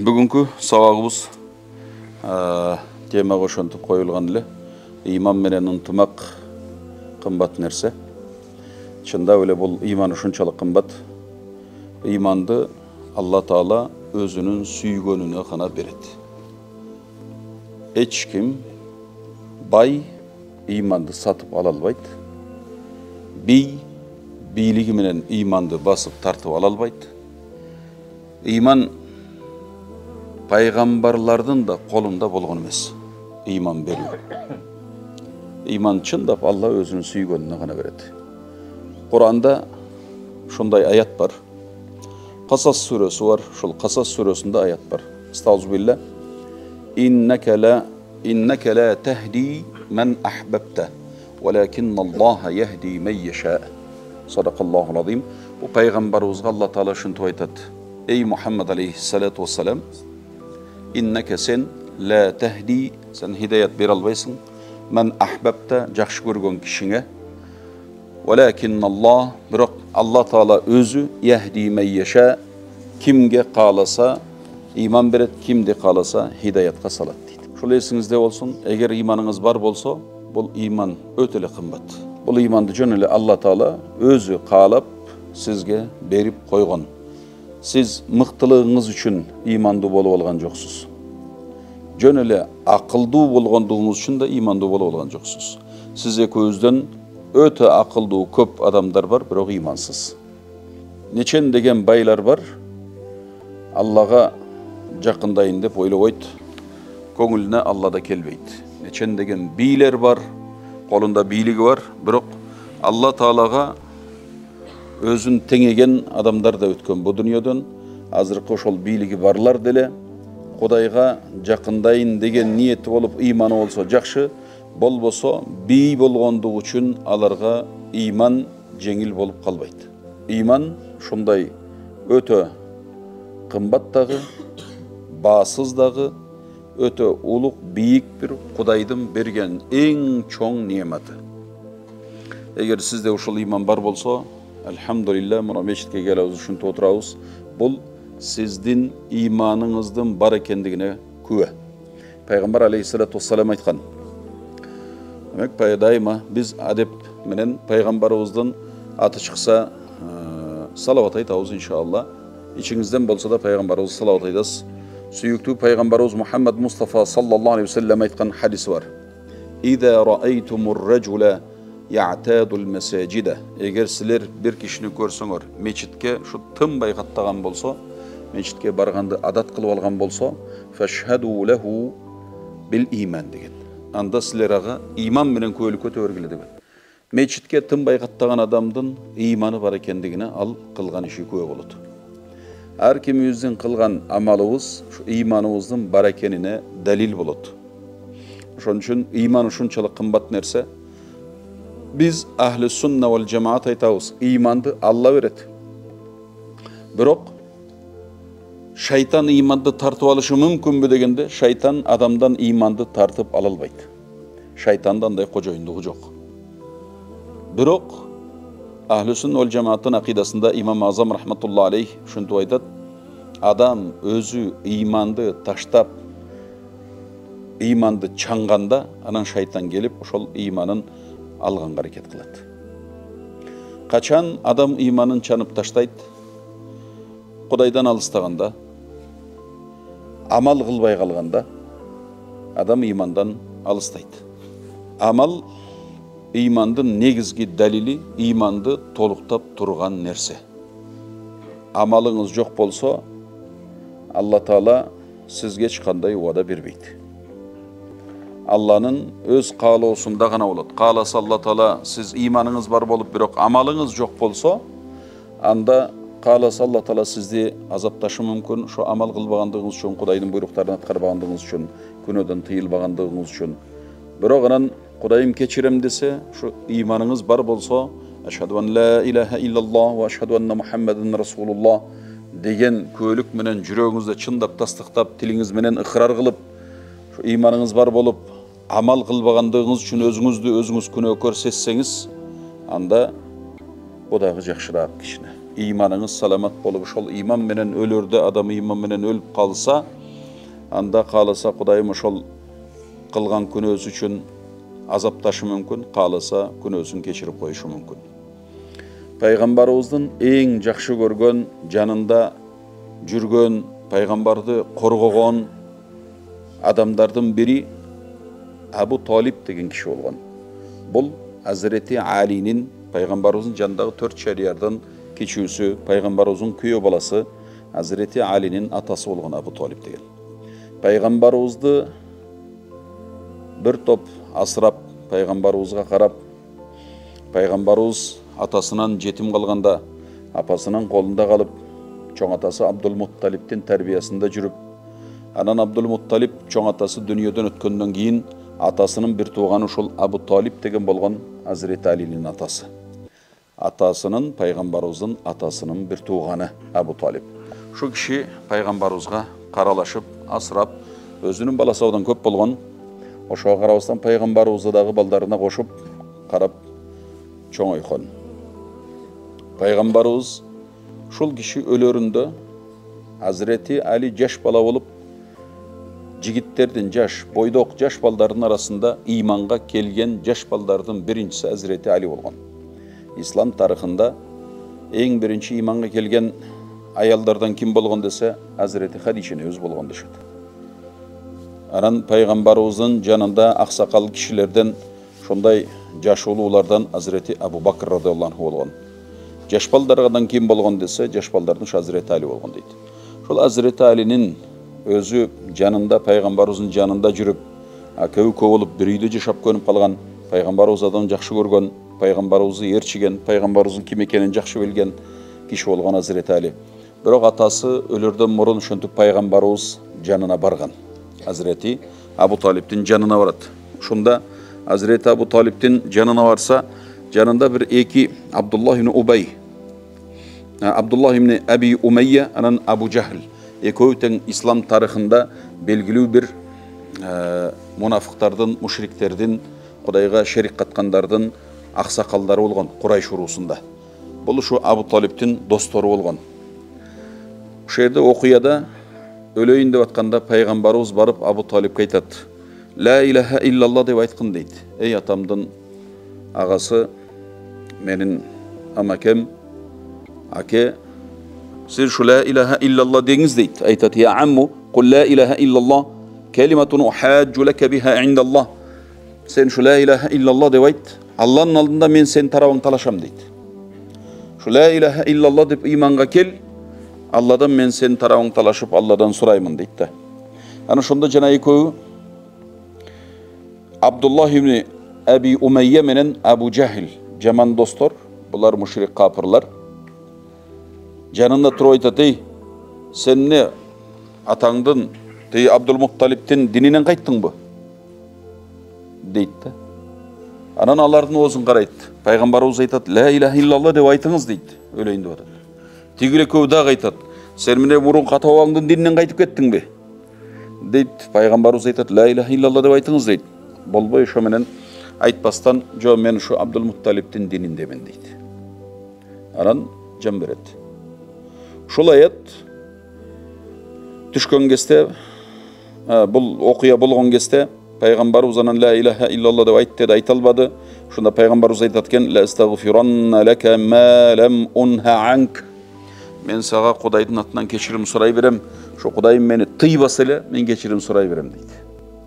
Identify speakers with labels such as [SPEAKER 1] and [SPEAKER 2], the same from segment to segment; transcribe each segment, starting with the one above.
[SPEAKER 1] Бүгінгі сабағымыз темаға ошентип коюлган эле. Иман менен ынтымак кымбат нерсе. Чындап эле бул иман ушунчалык кымбат. Иманды Алла Таала өзүнүн сүйгөнүнө гана берет. Эч ким бай иманды сатып ала албайт. Бийлиги менен иманды басып тартып ала албайт. Иман пайгамбарлардын да колунда болгон эмес. Иман берүү. Иман чындап Алла өзүнүн сүйгөнүнө гана берет. Куранда шундай аят бар. Касас сүрөсү бар. Шул Касас сүрөсүндө аят бар. Estağfirullah. İnneke la tehdi men ahbabta. Velakinnallaha yehdi men yasha. Sadaqallahul azim. Bu peygamberimizge Allah Teala şunu aytat. Ey Muhammed aleyhissalatu vesselam, inneke sen la tehdi, sen hidayet bir albaysın. Men ahbabta, jakşı görgön kişine. Velakinnallah, biroq Allah Teala özü yehdi men yasha, kimge kalasa iman beret, kimde kalasa hidayetga salat deydi. Şol esingizde olsun, eğer imanınız var bolsa, bul iman ötele kımbat. Bul imandı jön ele Allah Teala özü kalap sizge berip koygon. Siz mıktılığınız üçün imandı bolup algan joksuz. Jön ele akıldуу bolgonduğunuz üçün de imandı bolup algan joksuz. Siz ekөөzdөн öte akıldуу köp adamlar var, biroq imansız. Neçen degen baylar var, Allah'a jakındayın dep oylop oyt, köngülüne Allah da kelbeyt. Neçen degen biyler var, kolunda biyligi var, biroq Allah Taala'ga özün tengegen adamlar da ötkön bu dünyadan. Azırkı ошол biyligi barlar dele, Kudayga jakındayın degen niyeti olup imanı olsa jakşı, bolboso biy bolgondugu üçün alarga iman jеңил bolup kalbayt. İman şunday öte kımbat dağı, basız dağı, öte uluk biyik bir Kudaydın bergen en çoğun nimetı. Eğer sizde uşul iman bar bolsa, elhamdülillah, muna meşitke gelawuz uşuntu oturawuz. Bul sizdin imanınızdın bar ekendigine küve. Peygamber aleyhissalatu vesselam aytkan. Demek daima biz adep menen peygamberimizden atı çıksa salavat aytawuz inşallah. İçinizden bolsa da peygamberimiz salavat aytasiz. Süyüktü peygamberimiz Muhammed Mustafa sallallahu aleyhi ve sellem aytkan hadisi var. İza ra'aytumur racula ya'tadul mesacide. Eğer sizler bir kişini görseňer, meçitke şu tınbay kattagan bolsa, meçitke bargandy adat kılıp algan bolsa, feşhedû lehu bil iman degen. Anda sizler ağa iman menen köylük ötörgile degen. Meçitke tınbay kattagan adamdın imanı var ekendigine al kılgan işi köy bolup. Her kimimizin kılgan amalımız şu imanımızın bar ekenine dalil bolup. Şonun üçün iman uşunçalyk kımbat nerse, biz ahli sünne vel cemaat aytawız, imandı Allah beret. Biroq şeytan imandı tartıp alışı mümkünbü degende, şeytan adamdan imandı tartıp alalbaydı. Şeytandan da kojoyundugu jok. Biroq ahli sünne vel cemaatın akidasında İmam Azam rahmetullahi aleyh şuntu aytat, adam özü imandı taştap, imandı çanganda, anan şeytan gelip ошол imanın algan hareket kılat. Kaçan adam imanın çanıp taştayt, Kudaydan alыстaganda, amal kılbay kalganda, adam imandan alыстayt. Amal imandın negizgi dalili, imandı toluktap turgan nerse. Amalınız jok bolsa, Allah Taala sizge hiç kanday vada berbeyt. Allah'ın öz kalosunda gana bolat. Kalasa Allah Taala siz imanınız var bolup biroq amalınız jok bolsa, anda kalasa Allah Taala sizdi azaptaşı mümkün. Şu amal kılbagandığınız üçün, Kudaydın buyruklarını atkarbagandığınız üçün, günöden tıyılbagandığınız üçün. Biroq anan Kudayım keçirem dese, şu imanınız var bolsa, eşhedü en la ilahe illallah ve eşhedü enne Muhammeden Resulullah degen köylük menen jüreğinizde çındap tasdiqtap, tiliniz menen iqrar kılıp, şu imanınız var bolup, amal kılbagandığınız üçün özünüz künökör sesseniz, anda bu dağı жақшырақ kişine. İmanınız salamat bolup, şol iman menen ölürde, adam iman menen ölüp kalsa, anda kalasa Kudayım şol kılgan günöz üçün azaptaşı mümkün, kalasa günözün geçirip koyuşu mümkün. Peygambarımızın en жақшы görgön, canında жүрgön, peygambardı korgogon adamlardan biri Abu Talib degen kişi olgan. Bul Hazreti Ali'nin Peygamberimizin canındağı 4 şeriyardan keçüsü, Peygamberimizin kүйөө balası Hazreti Ali'nin atası olgan Abu Talib degen. Peygamberimizdi bir top asırap Peygamberimizge karap, Peygamberimiz atasından jetim kalganda, apasının kolunda kalıp, çoğ atası Abdülmuttalib'tin terbiyesinde жүрüp, anan Abdülmuttalib çoğ atası dünyadan ötkөндөн кийин atasının bir tuğanı uşul Abu Talib degen bolgan Hazreti Ali'nin atası. Atasının, Peygamberimizin atasının bir tuğanı Abu Talib. Şu kişi Peygamberimizge karalaşıp, asırap, özünün balası odan köp bolgan, oşoğa karabastan Peygamberimizde dağı baldarına koşup, karap, çoğ oykan. Peygamberimiz şul kişi ölöründe Hazreti Ali jaş bala olup, jigitlerden jaş, boydok jaş baldarının arasında imanға kelgen jaş baldarının birincisi Hazreti Ali olgan. İslam tarihinde en birinci imanға kelgen ayallardan kim bolgan dese Hazreti Hadişe'ne öz bolgan deşedi. Aran Peygamberimizin canında aksakal kişilerden şonday jaş ululardan Hazreti Abu Bakr radıyallahu anh olgan. Jaş baldardan kim bolgan dese jaş baldardan Hazreti Ali olgan deydi. Şol Hazreti Ali'nin özü canında Peygamberimizin canında жүрüp, köy olup bir үйde жашап könüp kalgan, Peygamberimiz adam жақшы көрген, Peygamberimizi erçigen, Peygamberimizin kim ekenen жақшы bilgen kişi olgan Hazreti Ali. Biroq atası ölürden murun şöntüp Peygamberimiz canına bargan. Hazreti Abu Talib'tin canına varat. Şunda Hazreti Abu Talib'tin canına varsa, canında bir eki Abdullah ibn Ubay, Abdullah ibn Abi Umeyye, anan Abu Cehl. Ekövten İslam tarihinde belgili bir münafıklardan, müşriklerden, Kudayga şerik katkanlardan aksakalları olgan Kurayş urusunda. Bu şu Abu Talib'tin dostları olgan. Şu yerde okuyada öleyin dep atkanda Peygamberimiz barıp Abu Talib'e aytat. La ilahe illallah dep aytkın deydi. Ey atamdın ağası, menin amakem, ake, siz şu la ilahe illallah deniz deydi. Aytat ya ammu, kul la ilahe illallah kelimetun uhaccu leke biha indallah. Sen şu la ilahe illallah deyip Allah'ın aldığında men sen tarafın talaşam deydi. Şu la ilahe illallah deyip imanға kel, Allah'dan men sen tarafın talaşıp Allah'dan soraymın deydi de. Yani şunda jana eköü Abdullah ibn Abi Umeyye menen Abu Cehl jaman dostor, bular müşrik kapırlar. Canında turup aytat, ey sen ne atandın, dey Abdülmuttalib'tin dininen kayttın bu? Deydi de. Anan alardın ozun karaydı. Peygamberimiz aytat, la ilahe illallah dep aytыңыз deydi. Öleyin dep atat. Tigile köv dagı aytat, sen mine burun katawağыңдын dininden kaytıp kettin be? Deydi. Peygamberimiz aytat, la ilahe illallah dep aytыңыз deydi. Bolboy şo menen aytpastan, jo men şu Abdülmuttalib'tin dinindemin deydi. Anan can beredi. Şol ayet düşkön keste, bul okuya bolgon keste, Peygamberimiz anan la ilahe illallah dep ayt dedi, aytalbadı. Şunda Peygamberimiz aytatken, la estağfiranna leke ma lem unha ank. Men sağa Kudaydın atından keçirim soray berem. Şu Kudayım meni tıybasa ele, men keçirim soray berem deydi.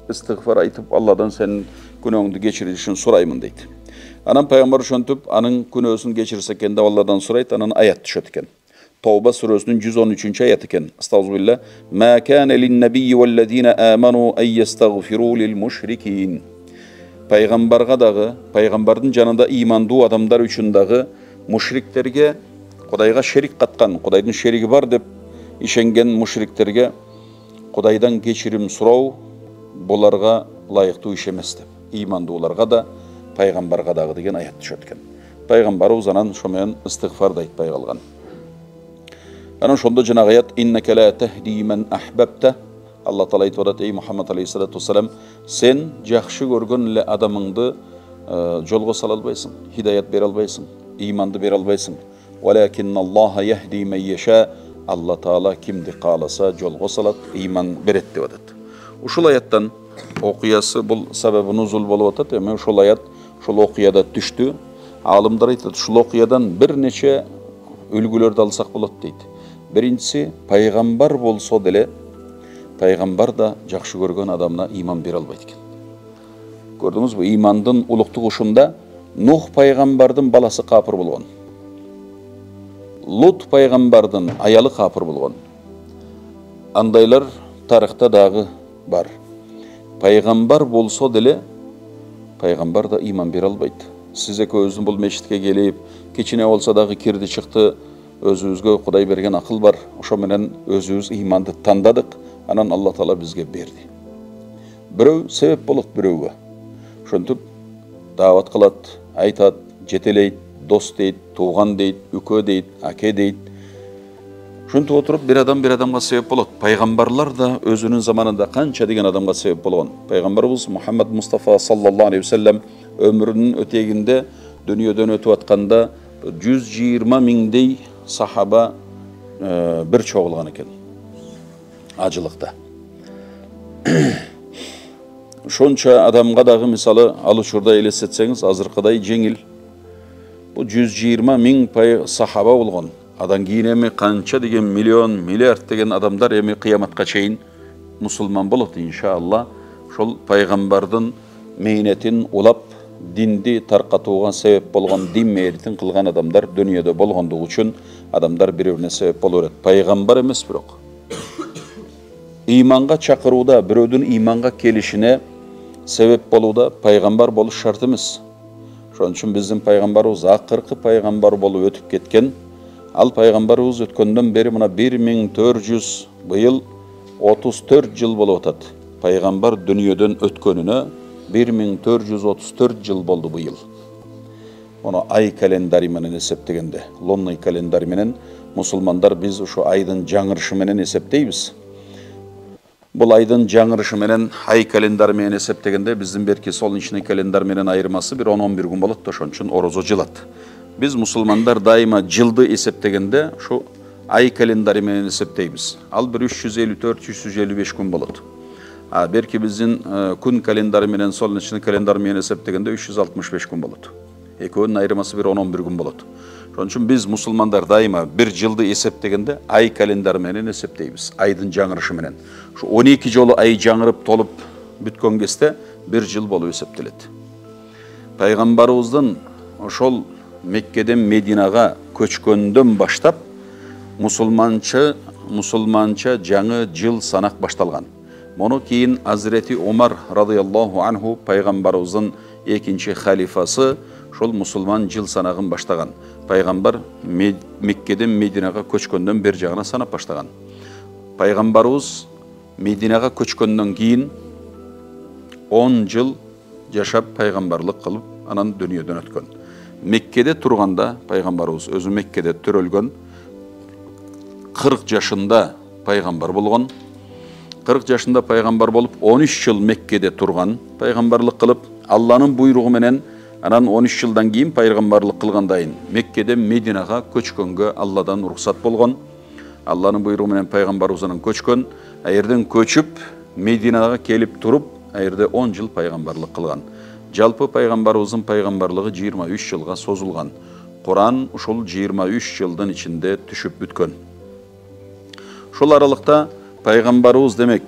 [SPEAKER 1] İstiğfar aytıp Allah'dan senin günöňdi geçirişin soraymın deydi. Anan Peygamber şöntüp anın günösün geçirse kende Allah'dan sorayt, anan ayat düşöt eken. Tawba suresinin 113. ayeti eken. Estağfirullah. Ma kana lin-nebiyyi vellezina amanu en yestagfiru lil-müşrikin. Peygamberga dağı, Peygamberдің janında imandu adamlar üçün dağı müşriklerge, Kudayga şerik katkan, Kudaydın şerigi var dep işengen müşriklerge Kudaydan geçirim surau bularga layıktı iş emes dep. İmandularga da Peygamberga dağı degen ayat düşötken. Peygamber uzanan şomen istiğfar da aytpay kalgan. Ana şonda jana ayat inneke la tehdi men ahbabta. Allah Taala aytып ey Muhammed aleyhissalatu vesselam, sen жақшы көргөн adamыңды жолго сала албайсың, hidayet bere albaysın. imanды бере албайсың. Валакинналлаха яхди мен яша. Алла Таала кимди кааласа жолго салат, иман берет деп атат. Ушул аяттан окуясы бул сабабы нузул болуп атат. Эми ушул аят ушул окуяда түштү. Алымдар айтат, ушул окуядан бир нече үлгүлөрдү алсак болот дейт. Биринчиси, пайгамбар болсо деле пайгамбар да жакшы көргөн адамына иман бере албайт экен. Көрдүңүзбү? Имандын улуктугу ушунда. Нух пайгамбардын баласы капыр болгон. Лут пайгамбардын аялы капыр болгон. Андайлар тарыхта дагы бар. Пайгамбар болсо деле пайгамбар да иман бере албайт. Сиз экөөбүздүн бул мечитке келип, кичине болсо дагы кирди чыкты, өзүбүзгө Кудай берген акыл бар. Ошо менен өзүбүз иманды тандадык, анан Алла Таала бизге берди. Бирөө себеп болот бирөөгө. Ошентип даават кылат, айтат, жетелейт, дос дейт, тууган дейт, үкө дейт, аке дейт. Ошентип отуруп бир адамга себеп болот. Пайгамбарлар да өзүнүн заманында канча деген адамга себеп болгон. Пайгамбарыбыз Мухаммад Мустафа саллаллаху алейхи ва саллям өмүрүнүн өтегинде дүйнөдөн өтүп атканда 120 миңдей сахаба бир чогулган экен. Ажылыкта. Ошонча адамга дагы мисалы ал учурда элестетсеңиз азыркыдай жеңил. Бу 120 миң сахаба болгон. Адан кийин эми канча деген миллион, миллиард деген адамдар эми кыяматка чейин мусулман болот иншалла. Ошол пайгамбардын мэйнетин улап динди таркатууга себеп болгон, дин мэйнетин кылган адамдар дүйнөдө болгондугу үчүн адамдар бири-бирине себеп боло берет. Пайгамбар эмес бирок. Иманга чакырууда, бирөөдүн иманга келишине себеп болууда пайгамбар болуш шарт эмес. Ошон үчүн биздин пайгамбарыбыз акыркы пайгамбар болуп өтүп кеткен. Ал пайгамбарыбыз өткөндөн бери мына 1400 быйыл 34 жыл болуп атат. Пайгамбар дүйнөдөн өткөнүнө 1434 жыл болду быйыл. Ону ай календари менен эсептегенде, лунный календарь менен мусулмандар биз ушу айдын жаңырышы менен эсептейбиз. Бул айдын жаңырышы менен ай календарь менен эсептегенде биздин берки солнечный календарь менен айырмасы бир 10-11 күн болот, ошон үчүн орозо жылат. Biz musulmanlar daima жылды эсептегенде şu ay kalendari менен эсептейбиз. Ал bir 354-355 күн болот. Берки биздин күн календари менен солнечный календарь менен эсептегенде 365 күн болот. Экөөнүн айырмасы bir 10-11 күн болот. Ошон үчүн биз мусулмандар дайыма bir жылды эсептегенде ай календари менен эсептейбиз. Айдын жаңырышы менен. Şu 12 жолу ай жаңырып толуп бүткөн кезде bir жыл болуп эсептелет. Пайгамбарыбыздын ошол Mekke'den Medina'ga köçköndөн baştap musulmança жаңы жыл санак башталган. Мону кийин Hazreti Umar radıyallahu anhu пайгамбарыбыздын экинчи халифасы шол мусулман жыл санагын баштаган. Пайгамбар Меккеден Мединага көчкөндөн бер жагына санап баштаган. Пайгамбарыбыз Мединага көчкөндөн кийин 10 жыл жашап пайгамбарлык кылып, анан дүйнөдөн өткөн. Mekke'de turganda Peygamberimiz özü Mekke'de türölgön 40 yaşında peygamber bolgon. 40 yaşında peygamber bolup 13 yıl Mekke'de turgan, peygamberlik kılıp Allah'ın buyruğu menen anan 13 yıldan keyin peygamberlik kılgandayın Mekke'de Medina'ga köçkөнгө Allah'dan ruhsat bolgon. Allah'ın buyruğu menen peygamberimizden köçkön, ayerden köçüp Medina'ga kelip turup ayerde 10 yıl peygamberlik kılgan. Жалпы пайгамбарыбыздын пайгамбарлыгы 23 жылга созулган. Куран ушул 23 жылдын ичинде түшүп бүткөн. Ушул аралыкта пайгамбарыбыз демек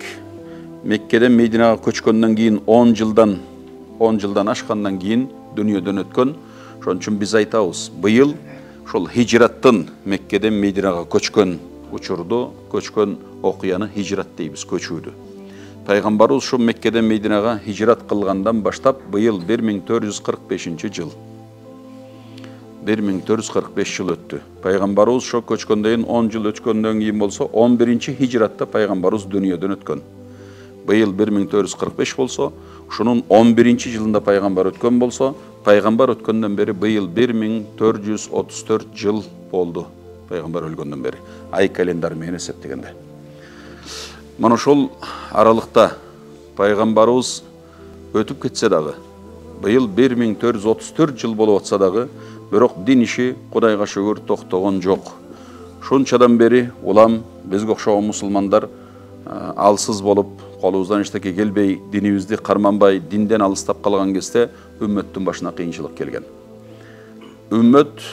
[SPEAKER 1] Меккеден Мединага көчкөндөн кийин 10 жылдан ашкандан кийин дүйнөдөн өткөн. Ошон үчүн биз айтабыз, быйыл ушул хижраттын Меккеден Мединага көчкөн учурду, көчкөн окуяны хижрат дейбиз, көчүүдү. Пайгамбарыбыз şu Mekke'den Medine'ga hicrat kılgandan başlap bıyıl 1445 yıl. 1445 yıl öttü. Пайгамбарыбыз şu köçköndeyin 10 yıl ötkөндөн kийин bolsa 11. hicratta Пайгамбарыбыз dünyadan ötkön. Bıyıl 1445 bolsa, şunun 11. yılında Пайгамбар ötkön bolsa, Пайгамбар ötkönden beri bıyıl 1434 yıl oldu. Пайгамбар ölgönden beri. Ay kalendari menен эсептегенде. Mana şol aralıkta Пайгамбарыбыз өтүп кетсе дагы, быйыл 1434 жыл болуп атса дагы, Бирок дин иши Кудайга шүгүр токтогон жок. Шунчадан бери улам бизге окшогон мусулмандар алсыз болуп, колубуздан эчтеке келбей, динибизди карманбай, динден алыстап калган кезде үммөттүн башына кыйынчылык келген. Үммөт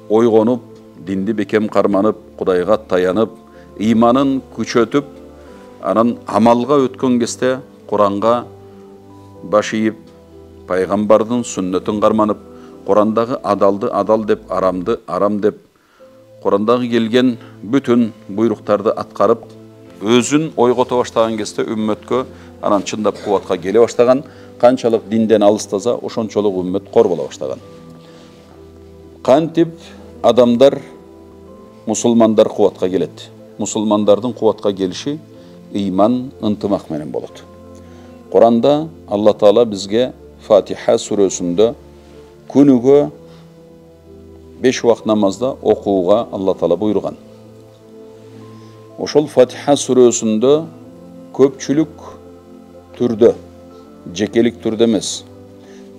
[SPEAKER 1] ойгонуп, динди бекем карманып, Кудайга таянып, иманын күчөтүп, анан амалга өткөн кезде Куранга баш ийип, пайгамбардын сүннөтүн карманып, Курандагы адалды адал деп, арамды арам деп, Курандагы келген бүтүн буйруктарды аткарып, өзүн ойгото баштаган кезде үммөткө анан чындап кубатка келе баштаган, канчалык динден алыстаса, ошончолук үммөт кор боло баштаган. Кантип адамдар, мусулмандар кубатка келет. Мусулмандардын кубатка келиши ыйман, ынтымак менен болот. Куранда Алла Таала бизге Фатиха сүрөсүндө күнүгө 5 убакыт намазда окууга Алла Таала буйруган. Ошол Фатиха сүрөсүндө көпчүлүк түрдө, жекелик түрдө эмес,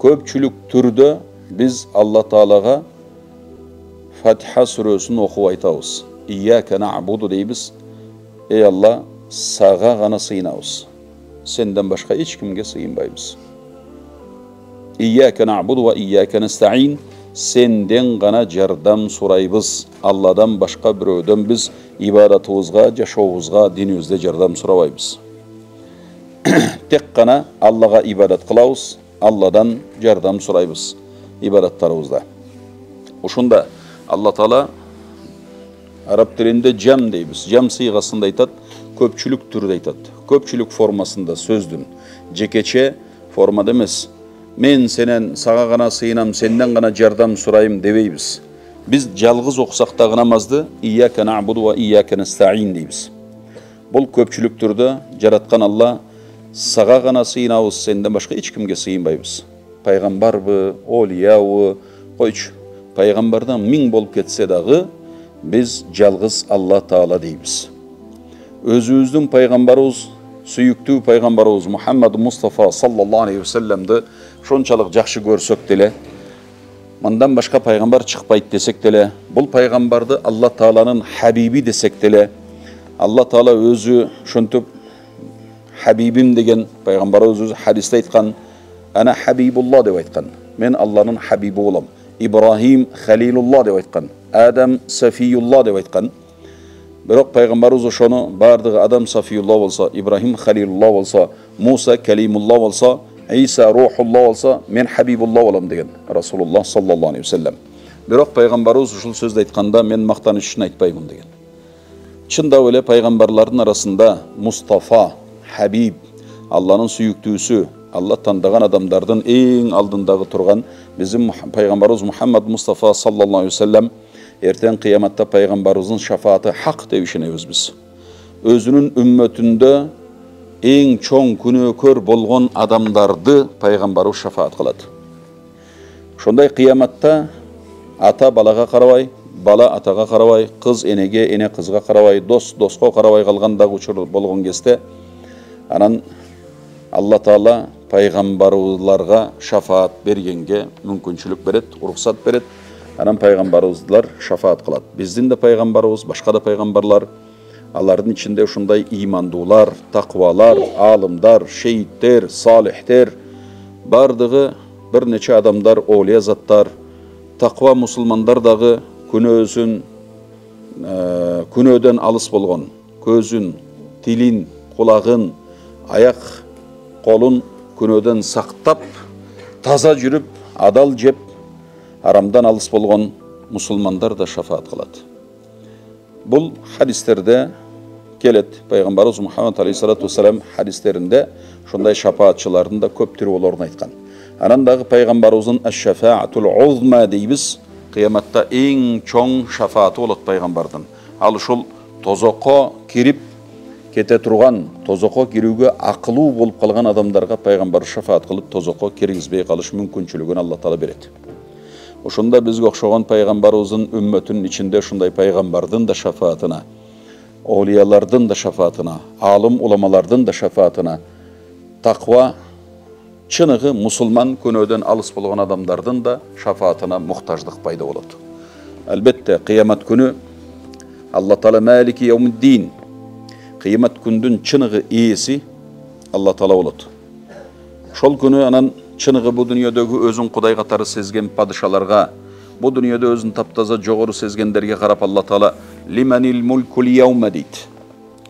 [SPEAKER 1] көпчүлүк түрдө биз Алла Таалага Фатиха сүрөсүн окуп айтабыз. Ияка нa'буду дейбиз. Эй Алла, сага гана сыйынабыз. Сенден башка эч кимге сыйынбайбыз. Ияка нa'буду ва ияка настаин. Сенден гана жардам сурайбыз. Алладан башка бирөөдөн биз ибадатыбызга, жашообузга, динибизде жардам сурабайбыз. Тек гана Аллага ибадат кылабыз, Алладан жардам сурайбыз ибадаттарыбызда. Ушунда Алла Таала араб тилинде жам дейбиз. Жам сыйгасында айтат, көпчүлүк түрдө айтат. Көпчүлүк формасында сөздүн жекече формада эмес. Мен сенен сага гана сыйынам, сенден гана жардам сурайым дебейбиз. Биз жалгыз окусак дагы намазды ияка нa'буду ва ияка настаин дейбиз. Бул көпчүлүк түрдө жараткан Алла сага гана сыйынабыз, сенден башка эч кимге сыйынбайбыз. Пайгамбарбы, олиябы, койчу. Пайгамбардан 1000 болуп кетсе дагы биз жалгыз Алла Таала дейбиз. Өзүбүздүн пайгамбарыбыз, сүйүктүү пайгамбарыбыз Мухаммад Мустафа саллаллаху алейхи ва салламды шончалык жакшы көрсөк деле, мындан башка пайгамбар чыкпайт десек деле, бул пайгамбарды Алла Тааланын хабиби десек деле, Алла Таала өзү шонтуп хабибим деген пайгамбарыбыз өзү хадисте айткан, ана хабибулла деп айткан. Мен Алланын хабиби болом. Ибрахим халилулла деп айткан. Адам сафиюлла деп айткан. Бирок пайгамбарыбыз ошону бардыгы Адам сафиюлла болсо, Ибрахим халилулла болсо, Муса калимулла болсо, Иса рухулла болсо, мен хабибулла болом деген Расулуллах саллаллаху алейхи ва саллам. Бирок пайгамбарыбыз ушул сөздү айтканда мен мактаныч үчүн айтпаймын деген. Чындап эле пайгамбарлардын арасында Мустафа, Хабиб, Алланын сүйүктүүсү, Алла тандаган адамдардын эң алдындагы турган биздин пайгамбарыбыз Мухаммад Мустафа саллаллаху алейхи ва саллам эртең кыяматта пайгамбарыбыздын шафааты хак деп ишенебиз биз. Өзүнүн үммөтүндө эң чоң күнөөкөр болгон адамдарды пайгамбарыбыз шафаат кылат. Ошондой кыяматта ата балага карабай, бала атага карабай, кыз энеге, эне кызга карабай, дос доско карабай калгандагы учур болгон кезде анан Алла Таала пайгамбарларга шафаат бергенге мүмкүнчүлүк берет, уруксат берет. Анан пайгамбарыбыздар шафаат кылат. Биздин да пайгамбарыбыз, башка да пайгамбарлар, алардын ичинде ушундай имандуулар, таквалар, алымдар, шейиттер, салихтер, бардыгы бир нече адамдар, олия заттар, таква мусулмандар дагы күнөөдөн алыс болгон, көзүн, тилин, кулагын, аяк, колун күнөөдөн сактап, таза жүрүп, адал жеп, арамдан алыс болгон мусулмандар да шафаат кылат. Бул хадистерде келет. Пайгамбарыбыз Мухаммад алейхиссалату вассалам хадистеринде ушундай шафаатчылардын да көп түрү болорун айткан. Анан дагы пайгамбарыбыздын аш-шафаатул узма дейбиз. Кыяматта эң чоң шафааты болот пайгамбардын. Ал ушул тозокко кирип кете турган, тозокко кирүүгө акылуу болуп калган адамдарга пайгамбар шафаат кылып тозокко киргизбей калыш мүмкүнчүлүгүн Алла Таала берет. Ошонда бизге окшогон пайгамбарыбыздын үммөтүнүн ичинде ушундай пайгамбардын да шафаатына, олиялардын да шафаатына, алым уламалардын да шафаатына, таква чыныгы мусулман күнөөдөн алыс болгон адамдардын да шафаатына муктаждык пайда болот. Албетте кыямат күнү Алла Таала Малики Яумиддин, кыямат күндүн чыныгы ээси Алла Таала болот. Шол күнү анан чыныгы бу дүйнөдөгү өзүн Кудай катары сезген падышаларга, бу дүйнөдө өзүн таптаза жогору сезгендерге карап Алла Таала лиманил мулкул яума дейт.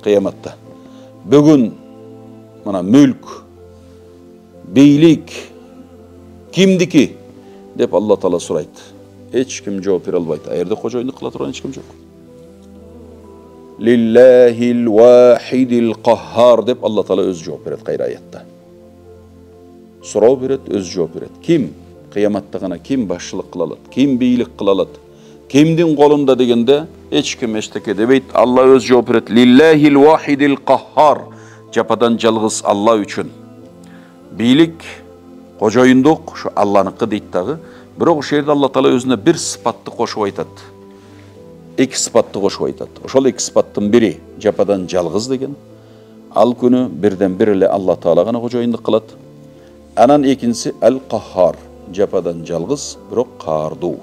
[SPEAKER 1] Кыяматта бүгүн мына мүлк, beylик кимдики деп Алла Таала сурайт. Эч ким жооп бере албайт. Аерде кожоюндук кыла турган эч ким жок. Лиллахил вахидил каххар деп Алла Таала өзү жооп берет кайра аятта. Суроо берет, өзү жооп берет. Ким кыяматта гана ким башчылык кыла алат? Ким бийлик кыла алат? Кимдин колунда дегенде эч ким эчтеке дебейт. Алла өзү жооп берет. Лиллахил вахидил каххар. Жападан жалгыз Алла үчүн. Бийлик, кожоюндук ушу Алланыкы дейт дагы. Бирок ошол жерде Алла Таала өзүнө бир сыпатты кошуп айтат. Эки сыпатты кошуп айтат. Ошол эки сыпаттын бири жападан жалгыз деген. Ал күнү бирден бир эле Алла Таала гана кожоюндук кылат. Анан экинчиси ал-Каххар, жападан жалгыз, бирок каардуу.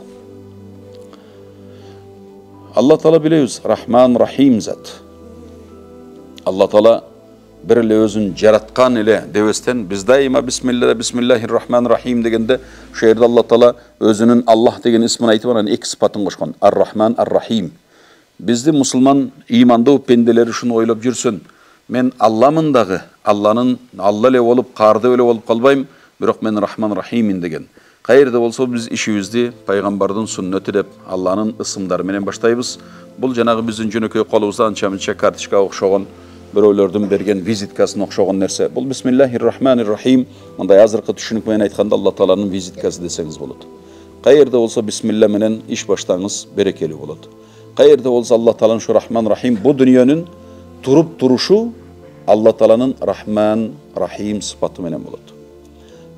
[SPEAKER 1] Алла Таала билебиз, Рахман Рахим зат. Алла Таала bir ele özün jaratkan ele debestен biz daima Bismillahirrahmanirrahim degende şu yerde Allah Taala özünün Allah degen ismini aytıp anан iki sıfatın koşkan. Ar-Rahman, Ar-Rahim. Bizde musulman imanda pendeleri şunu oylap жүрсün. Men Allah'mın dağı, Allah ele olup, qardı ele olup kalbayım, biroq men Rahman Rahim'in degen. Qayerде bolsa biz işibizdi Paygambardın sünneti dep Allah'ın ısımları menen baştayбыз. Bul janagы bizdin jönököy kolubuzda ança-munça kartochka okşogon birovlerden bergen vizitkasına okşogon nerse. Bul Bismillahirrahmanirrahim. Mınday azırkı түшүнүк менен айтканда Allah Taala'nın vizitkası deseniz bolot. Qayerде bolsa Bismillah menen iş baştağınız berekeli bolot. Qayerде bolsa Allah Taala'nın şu Rahman Rahim bu dünyanın turup duruşu Allah Taala'nın Rahman Rahim sıfatı menen bolot.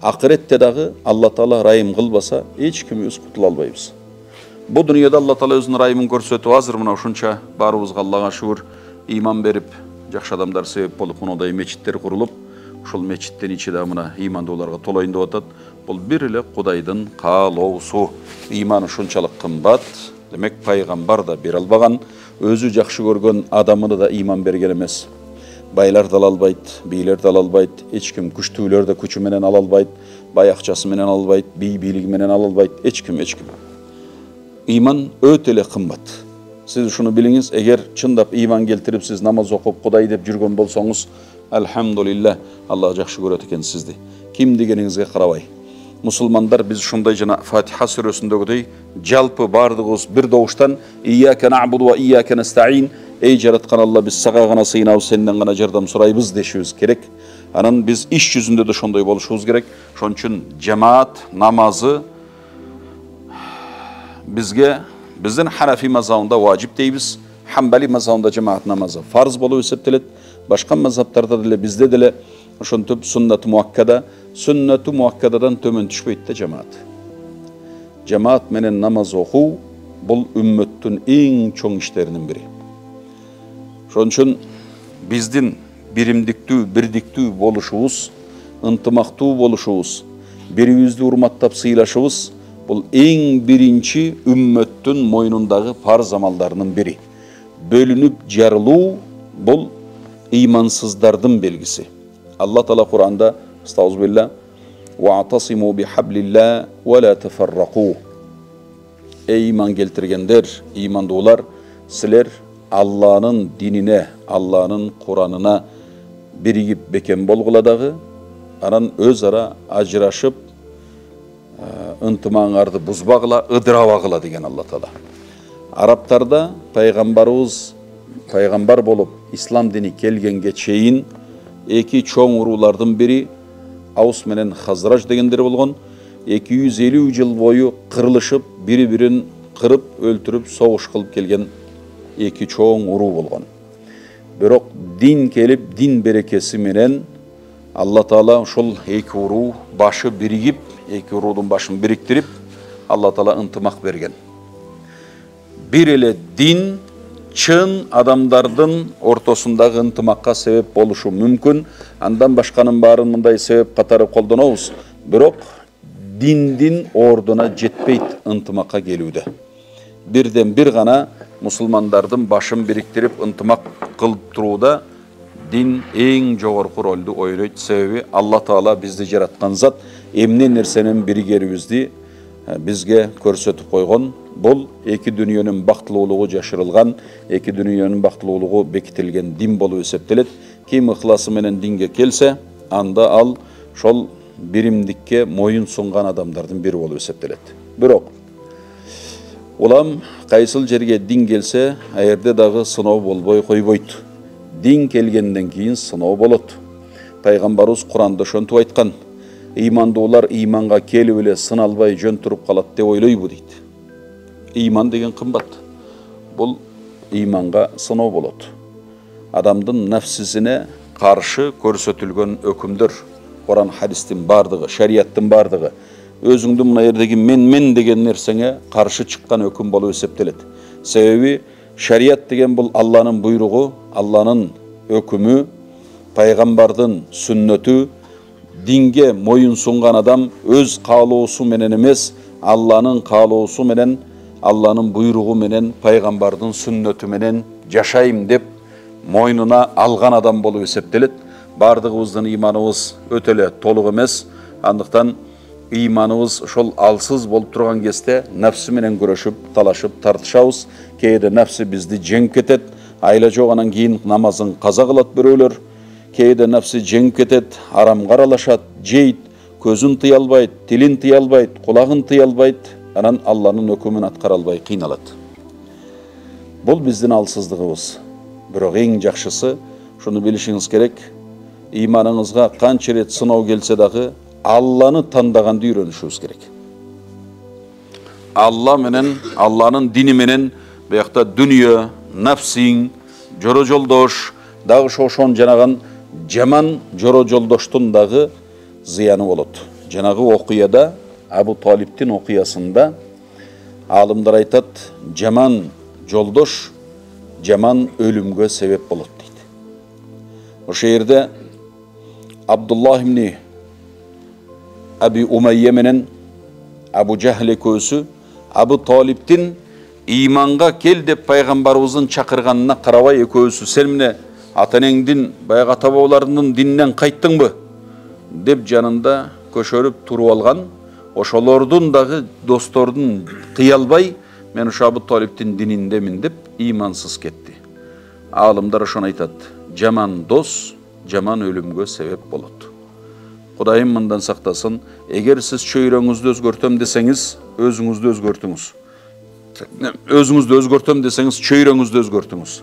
[SPEAKER 1] Ahirette dağı Allah Taala rahim kılbasa hiç kimimiz kutula albayız. Bu dünyada Allah Taala özünün rahimini görsetip hazır mına uşunça barыбызга Allah'a şükür iman berip жакшы адамдар себеп болуп мындай мечиттер курулуп ушул мечиттин ичиде мына имандууларга толоюн деп атат. Бул бир эле Кудайдын каалоосу. Иман ушунчалык кымбат. Демек пайгамбар да бере албаган, өзү жакшы көргөн адамына да иман берген эмес. Байлар да ала албайт, бийлер да ала албайт, эч ким күчтүүлөр да күчү менен ала албайт, бай акчасы менен ала албайт, бийлиги менен ала албайт, эч ким. Иман өтө эле кымбат. Siz şunu biliniz, eğer çındap iman keltirip siz namaz okup Kuday dep жүрgөн bolsoңuz, elhamdülillah Allah jakşı görөт eken sizdi. Kim degeningizge karabay. Musulmanlar biz şunday jana Fatiha surösündөгүдөй жалпы бардыгыбыз bir doğuştan İyyâke na'budu ve iyyâke nesta'in. Ey jaratkan Allah biz sağa gana sığınabız, senden gana jardam surayбыз deşibиz kerek. Anan biz iş yüzünde de şonday boluşubuz gerek. Şon üçün cemaat namazı bizge Bizden Hanafi mazhabında vacip deybiz. Hanbali mazhabında cemaat namazı farz bolup eseptelet. Başka mazhablarda dile bizde dile şon töp sünnet-i muakkada, sünnet-i muakkadadan tömön düşpeyt de cemaat. Cemaat menen namaz oku bul ümmettün en çoğ işlerinin biri. Şon üçün bizdin birimdiktүү, birdiktүү boluşubuz, ıntımaktуу boluşubuz, biribizdi urmattap sıylaşыбыз Бұл ең бірінші үмметтің мойнындағы парыз амалдарының бірі. Бөлініп жарылу бұл имансыздардың белгісі. Allah Taala Kur'an'da Estağfirullah وَاَعْتَصِمُوا بِحَبْلِ اللّٰهِ وَلَا تَفَرَّقُوا Ey iman keltirgenler, imandolar, sizler Allah'ın dinine, Allah'ın Kur'an'ına birigip beken bolguladağı, anan özara ajraşıp ынтымаңарды бузбагыла, ыдырабагыла деген Allah Taala. Araplarda пайгамбар болуп ислам дини келгенге чейин эки чоң уруулардын бири Аус менен Хазраж дегендер болгон. 250 жыл бою кырылышып, бири-бирин кырып, өлтүрүп, согуш кылып келген эки чоң уруу болгон. Бирок дин келип, дин берекеси менен Allah Taala ошол эки уруу башы биригип, эки уруудун башын бириктирип, Allah Taala ынтымак берген. Bir ele din чын адамдардын ортосундағы ынтымаққа себеп болушу мүмкін. Андан башканын баарын мындай себеп катары колдонобуз. Бирок диндин ордуна жетпейт ынтымакка келүүдө. Бирден бир гана мусулмандардын башын бириктирип ынтымак кылып турууда din эң жогорку ролду ойнойт. Себеби Алла Таала бизди жараткан зат эмне нерсенин биригерибизди бизге көрсөтүп койгон. Бул эки дүниөнүн бактылуулугу жашырылган, эки дүниөнүн бактылуулугу бекитилген дин болуп эсептелет. Ким ыхласы менен динге келсе, анда ал шол биримдикке моюн сунган адамдардын бири болуп эсептелет. Бирок улам кайсыл жерге дин келсе, аерде дагы сыноо болбой койбойт. Дин келгенден кийин сыноо болот. Пайгамбарыбыз Куранда ошентип айткан: "Ыймандуулар ыйманга келип эле сыналбай жөн туруп калат" деп ойлойбу дейт. Ыйман деген кымбат. Бул ыйманга сыноо болот. Адамдын нафсисине каршы көрсөтүлгөн өкүмдөр, Куран хадистин бардыгы, шарияттын бардыгы, өзүңдүн мына жердеги мен деген нерсеңе каршы чыккан өкүм болуп эсептелет. Себеби шарият деген бул Алланын буйругу, Алланын өкүмү, пайгамбардын сүннөтү. Динге моюн сунган адам өз каалоосу менен эмес, Алланын каалоосу менен, Алланын буйругу менен, пайгамбардын сүннөтү менен жашайм деп мойнуна алган адам болуп эсептелет. Бардыгыбыздын ыйманыбыз өтө эле толук эмес. Андыктан ыйманыбыз ошол алсыз болуп турган кезде нафсы менен күрөшүп, талашып, тартышабыз. Кээде нафсы бизди жеңип кетет. Айла жогонан кийин намазын каза кылат бирөөлөр. Кээде нафсы жеңип кетет, арамга аралашат, жейт, көзүн тыя албайт, тилин тыя албайт, кулагын тыя албайт, анан Алланын өкүмүн аткара албай кыйналат. Бул биздин алсыздыгыбыз. Бирок эң жакшысы, шуну билишиңиз керек, ыйманыңызга канча рет сыноо келсе дагы Алланы тандаганды үйрөнүшүбүз керек. Алла менен, Алланын дини менен буякта дүнүйө, нафсиң, жоро жолдош, дагы ошон жанаган жаман жоро жолдоштун дагы зыяны болот. Жанагы окуяда, Абу Талиптин окуясында алымдар айтат, жаман жолдош жаман өлүмгө себеп болот дейт. Ошол жерде Абдуллах ибн Аби Умайя менен Абу Жахл экөөсү Абу Талиптин ыйманга кел деп пайгамбарыбыздын чакырганына карабай экөөсү сен эмне ата-энеңдин, баягы ата-бабаларыңдын дининен кайттыңбы деп жанында көшөрүп туруп алган. Ошолордун дагы достордун кыя албай, мен ошо Абу Талиптин дининдемин деп ыймансыз кетти. Алымдар ошону айтат: жаман дос жаман өлүмгө себеп болот. Кудайым мындан сактасын. Эгер сиз чөйрөңүздү өзгөртөм десеңиз, өзүңүздү өзгөртүңүз. Өзүңүздү өзгөртөм десеңиз, чөйрөңүздү өзгөртүңүз.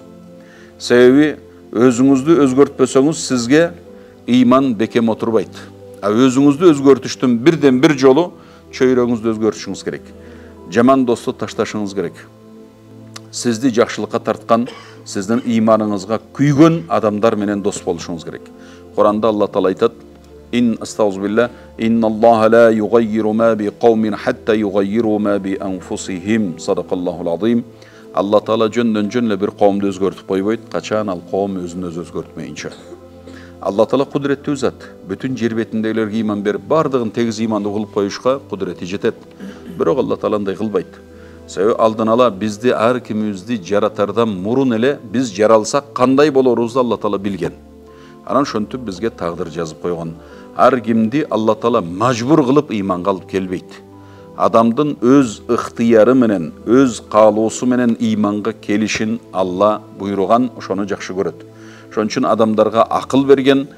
[SPEAKER 1] Себеби өзүңүздү өзгөртпөсөңүз, сизге ыйман бекем отурбайт. Өзүңүздү өзгөртүштүн бирден бир жолу чөйрөңүздү өзгөртүшүңүз керек. Жаман досту ташташыңыз керек. Сизди жакшылыкка тарткан, сиздин ыйманыңызга күйгөн адамдар менен дос болушуңуз керек. Куранда Алла Таала айтат: "Ин астагфирулlah, инналлаха ла югаййиру ма би кавмин хатта югаййиру ма би анфусихим." Садакаллахул азим. Алла Таала жөндөн жөн эле бир коомду өзгөртүп койбойт, качан ал коом өзүн өзү өзгөртмөйүнчө. Алла Таала кудуреттүү зат. Бүтүн жер бетиндегилерге ыйман берип, бардыгын тегиз ыймандуу кылып коюшка кудурети жетет. Бирок Алла Таала андай кылбайт. Себеби алдын ала бизди ар кимибизди жаратардан мурун эле биз жаралсак кандай болорубузду Алла Таала билген. Анан ошентип бизге тагдыр жазып койгон. Ар кимди Алла Таала мажбур кылып ыйманга алып келбейт. Адамдын өз ыктыяры менен, өз каалоосу менен ыйманга келишин Алла буйруган, ошону жакшы көрөт. Ошон үчүн адамдарга акыл берген,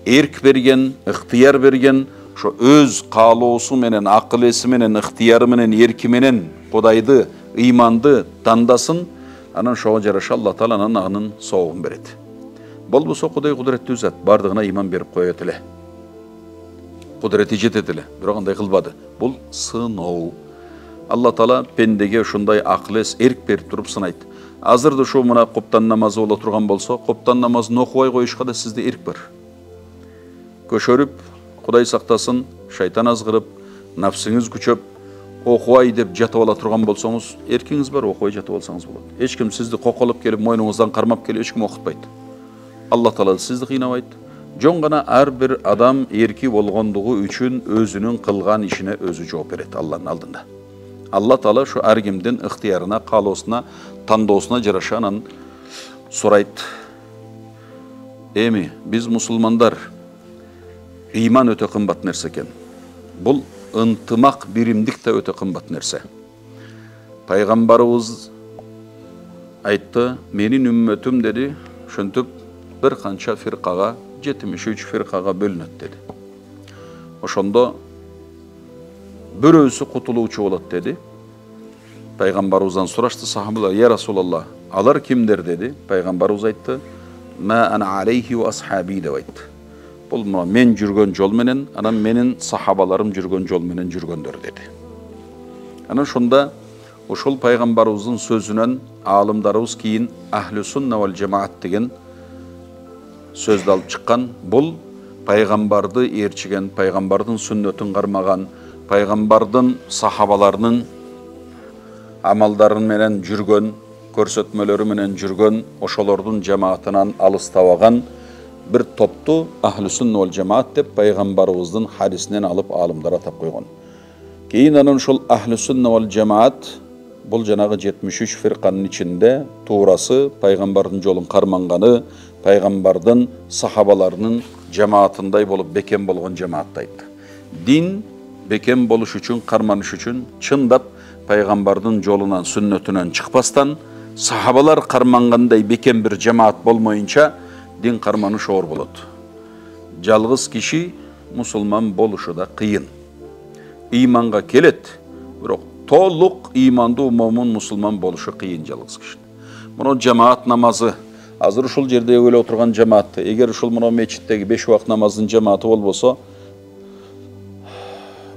[SPEAKER 1] эрк берген, ыктыяр берген, ошо өз каалоосу менен, акыл эси менен, ыктыяры менен, эрки менен Кудайды, ыйманды тандасын, анан ошого жараша Алла Таала анын соогун берет. Болбосо Кудай кудуреттүү зат, бардыгына ыйман берип коет эле. Кудурети жетет эле, бирок андай кылбады. Бул сыноо. Алла Таала пендеге ушундай акыл эс, эрк берип туруп сынайт. Азырда ушу мына коптан намазы боло турган болсо, коптан намазын окубай коюшка да сизде эрк бар. Көшөрүп, Кудай сактасын, шайтан азгырып, нафсыңыз күчөп, оқуай деп жатып ала тұрған болсаңыз, еркіңіз бар, оқуай жатып алсаңыз болады. Ешкім сізді қоқылып келіп, мойныңыздан қармап келіп, ешкім оқытпайды. Алла Таала сізді қинамайды. Жон ғана әрбір адам ерки болғандығы үшін өзінің қылған ішіне өзі жауап береді Алланың алдында. Алла Таала şu әркімден ықтиярына, қалосына, таңдаусына жарашанан сұрайды. Эми, біз мұсылмандар иман өте қымбат нәрсе екен. Бұл ынтымақ, биримдик те өте қымбат нәрсе. Пайғамбарымыз айтты, менің үмметім деді, шөнтіп бір қанша фирқаға, 73 фирқаға бөлінеді деді. Ошондо бирөөсү кутулуучу болот деді. Пайғамбарымыздан сурашты сахабалар, я Расулаллах, алар кимдер деді. Пайғамбарымыз айтты, ма ана алейхи ва асхаби деп айтты. Бұл мен жүрген жол менен, анан менин сахабаларым жүрген жол менен жүргөндөр деді. Анан шонда ошол пайгамбарыбыздын сөзүнөн алымдарыбыз кийин ахлу сунна вал жамаат деген сөздү алып чыккан. Бул пайгамбарды ээрчиген, пайгамбардын сүннөтүн кармаган, пайгамбардын сахабаларынын амалдарын менен жүргөн, көрсөтмөлөрү менен жүргөн, ошолордун жамаатынан алыстабаган bir toptu Ahl-i Sünne vel Cemaat деп пайғамбарыбыздың хадисінен алып алымдар атап қойған. Кейін анан шол Ahl-i Sünne vel Cemaat бұл жанағы 73 фирқаның içinde туурасы пайғамбардың жолын қарманғаны, пайғамбардың сахабаларының жамаатындай болып бекем болған жамааттайды. Дин бекем болуш үшін, қарманыш үшін чындап пайғамбардың жолынан, сүннөтінен шықпастан, сахабалар қарманғандай бекем бір жамаат болмайынша din karmanış оор болады. Жалғыз киши мұсылман болушу да қиын. Иманға келет, бирок толық иманды момун мұсылман болушу қиын жалғыз киши. Мұны жамаат намазы, азыр ушул жерде өлө отырған жамаатты, егер ушул мұны мечиттеги 5 вакыт намаздын жамааты болбосо,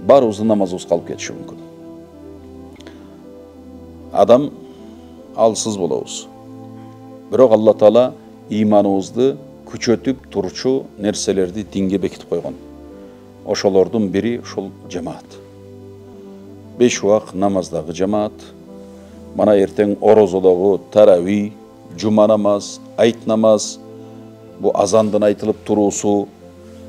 [SPEAKER 1] барыбыздын намазыбыз калып кетиши мүмкүн. Адам алсыз болобуз. Бирок Алла Таала иманыбызды күчөтүп турчу нерселерди динге бекитип койгон. Ошолордун бири ушул жамаат. 5 вакыт намаздагы жамаат, мана эртең орозодогу тарави, жума намаз, айт намаз, бу азандын айтылып туруусу,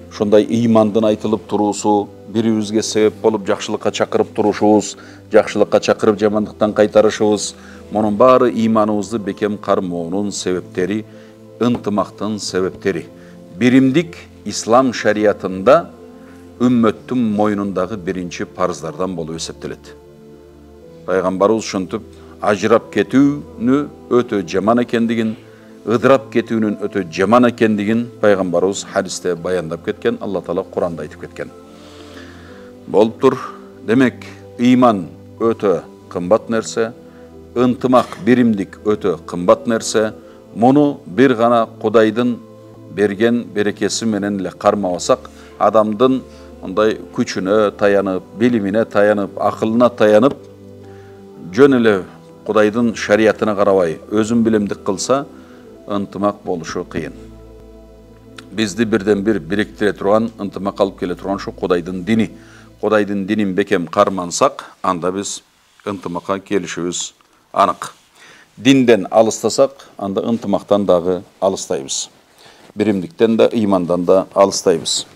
[SPEAKER 1] ушундай имандын айтылып туруусу, бирибизге себеп болуп жакшылыкка чакырып турушубуз, жакшылыкка чакырып жамандыктан кайтарышыбыз, мунун баары иманыбызды бекем кармоонун себептери, ынтымақтың себептері. Биримдик ислам шариатында үмметтің мойнундағы бірінші парыздардан болу есептеледі. Пайғамбарыбыз шынтып, ажырап кетүүнү өтө жаман экендигин, ыдырап кетүүнүн өтө жаман экендигин пайғамбарыбыз хадисте баяндап кеткен, Алла Таала Куранда айтып кеткен. Болуптур, демек, иман өтө кымбат нерсе, ынтымақ, биримдик өтө кымбат нерсе. Мұны бір ғана Құдайдың берген берекесі менен ле қармавасақ, адамдың ондай күчүнө таянып, билимине таянып, ақылына таянып, жөн эле Құдайдың шариатына карабай, өзүн билимдик кылса, ынтымак болушу кыйын. Бизди бирден бир бириктире турган, ынтымак алып келе турган ушу Құдайдың дини. Құдайдың динин бекем кармансак, анда биз ынтымакка келишибиз анык. Динден алыстасақ, анда ынтымақтан дағы алыстайбыз. Биримдіктен да, имандан да алыстайбыз.